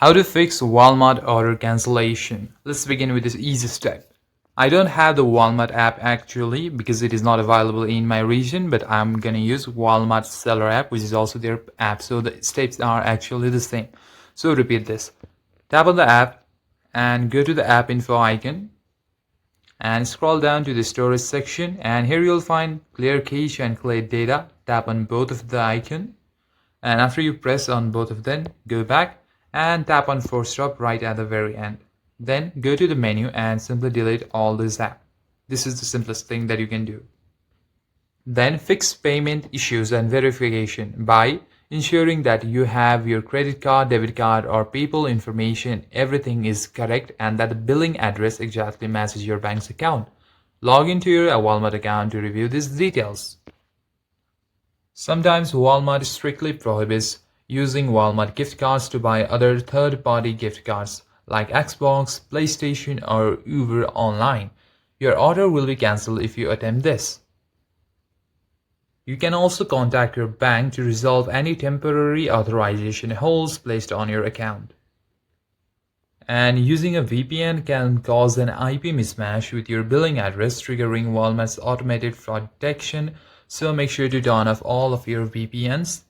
How to fix Walmart order cancellation. Let's begin with this easy step. I don't have the Walmart app actually because it is not available in my region, but I'm gonna use Walmart seller app, which is also their app, so the steps are actually the same. So repeat this. Tap on the app and go to the app info icon and scroll down to the storage section, and here you'll find clear cache and clear data. Tap on both of the icon, and after you press on both of them, go back and tap on force stop right at the very end. Then go to the menu and simply delete all this app. This is the simplest thing that you can do. Then fix payment issues and verification by ensuring that you have your credit card, debit card or PayPal information, everything is correct, and that the billing address exactly matches your bank's account. Log into your Walmart account to review these details. Sometimes Walmart strictly prohibits using Walmart gift cards to buy other third-party gift cards like Xbox, PlayStation or Uber online. Your order will be cancelled if you attempt this. You can also contact your bank to resolve any temporary authorization holds placed on your account. And using a VPN can cause an IP mismatch with your billing address, triggering Walmart's automated fraud detection. So make sure to turn off all of your VPNs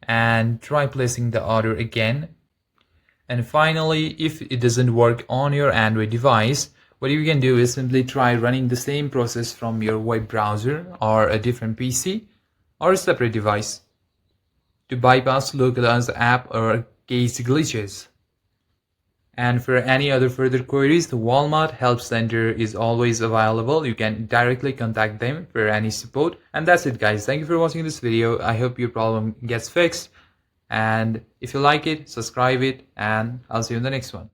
and try placing the order again. And finally, if it doesn't work on your Android device, what you can do is simply try running the same process from your web browser or a different PC or a separate device to bypass localized app or case glitches. And for any other further queries, the Walmart Help Center is always available. You can directly contact them for any support. And that's it, guys. Thank you for watching this video. I hope your problem gets fixed. And if you like it, subscribe it, and I'll see you in the next one.